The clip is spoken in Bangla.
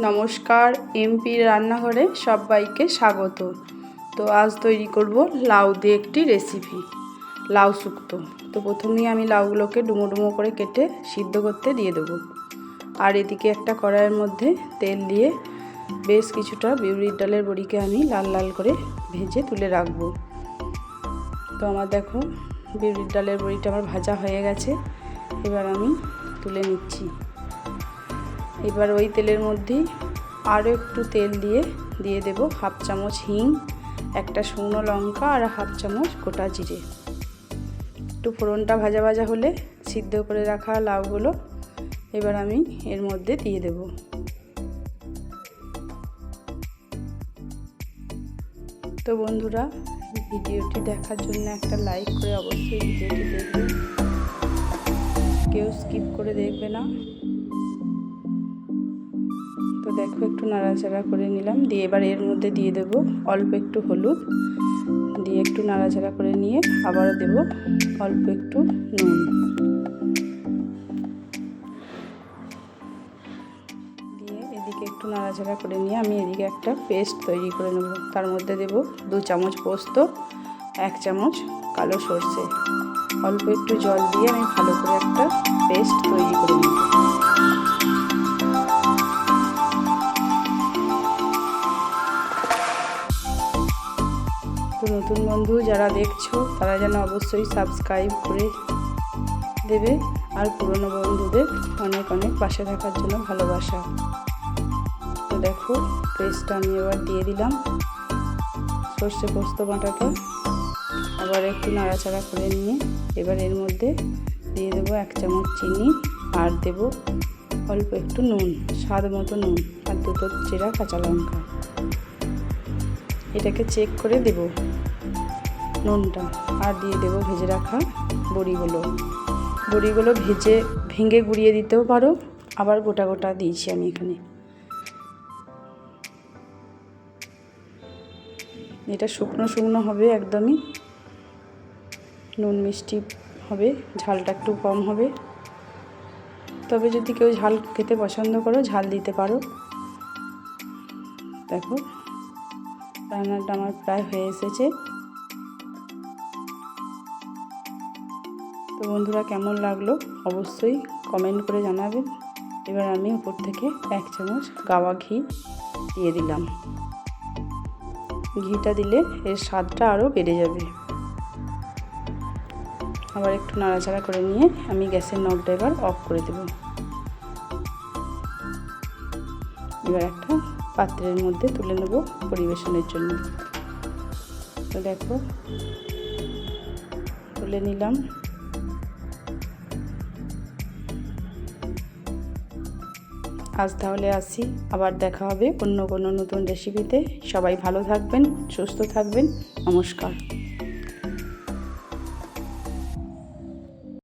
নমস্কার, এমপির রান্নাঘরে সবাইকে স্বাগত। তো আজ তৈরি করব লাউ দিয়ে একটি রেসিপি, লাউ শুক্তো। তো প্রথমেই আমি লাউগুলোকে ডুমো ডুমো করে কেটে সিদ্ধ করতে দিয়ে দেবো। আর এদিকে একটা কড়াইয়ের মধ্যে তেল দিয়ে বেশ কিছুটা বিউলির ডালের বড়িকে আমি লাল লাল করে ভেজে তুলে রাখবো। তো আমার দেখো বিউলির ডালের বড়িটা আমার ভাজা হয়ে গেছে, এবার আমি তুলে নিচ্ছি। এবার ওই তেলের মধ্যেই আরও একটু তেল দিয়ে দেব হাফ চামচ হিং, একটা শুকনো লঙ্কা আর হাফ চামচ গোটা জিরে। একটু ফোড়নটা ভাজা ভাজা হলে সিদ্ধ করে রাখা লাউগুলো এবার আমি এর মধ্যে দিয়ে দেব। তো বন্ধুরা, ভিডিওটি দেখার জন্য একটা লাইক করে অবশ্যই ভিডিওটি দেখবেন, কেউ স্কিপ করে দেখবে না। তো দেখো একটু নাড়াচাড়া করে নিলাম, দিয়ে এবার এর মধ্যে দিয়ে দেব অল্প একটু হলুদ, দিয়ে একটু নাড়াচাড়া করে নিয়ে আবারও দেব অল্প একটু নুন। দিয়ে এদিকে একটু নাড়াচাড়া করে নিয়ে আমি এদিকে একটা পেস্ট তৈরি করে নেব। তার মধ্যে দেব 2 চামচ পোস্ত, 1 চামচ কালো সর্ষে, অল্প একটু জল দিয়ে আমি ভালো করে একটা পেস্ট তৈরি করে নেব। তো নতুন বন্ধু যারা দেখছো তারা যেন অবশ্যই সাবস্ক্রাইব করে দেবে, আর পুরনো বন্ধুদের অনেক অনেক পাশে থাকার জন্য ভালোবাসা। তো দেখো পেস্টটা আমি এবার দিয়ে দিলাম সর্ষে পোস্ত বাটাটা, আবার একটু নাড়াচাড়া করে নিয়ে এবার এর মধ্যে দিয়ে দেবো 1 চামচ চিনি, আর দেব অল্প একটু নুন, স্বাদ মতো নুন, আর 2 চেরা কাঁচা লঙ্কা। এটাকে চেক করে দেব নুনটা, আর দিয়ে দেব ভেজে রাখা বড়িগুলো ভেঙে গুঁড়িয়ে দিতেও পারো, আবার গোটা গোটা দিয়েছি আমি এখানে। এটা শুকনো শুকনো হবে, একদমই নুন মিষ্টি হবে, ঝালটা একটু কম হবে। তবে যদি কেউ ঝাল খেতে পছন্দ করো ঝাল দিতে পারো। দেখো রান্নাটা আমার প্রায় হয়ে এসেছে। তো বন্ধুরা, কেমন লাগলো অবশ্যই কমেন্ট করে জানাবেন। এবার আমি উপর থেকে 1 চামচ গাওয়া ঘি দিয়ে দিলাম। ঘিটা দিলে এর স্বাদটা আরও বেড়ে যাবে। আবার একটু নাড়াচাড়া করে নিয়ে আমি গ্যাসের নবটা এবার অফ করে দেব। এবার একটা পাত্রের মধ্যে তুলে নেব পরিবেশনের জন্য। তো দেখো তুলে নিলাম। আজ তাহলে আসি, আবার দেখা হবে অন্য কোনো নতুন রেসিপিতে। সবাই ভালো থাকবেন, সুস্থ থাকবেন। নমস্কার।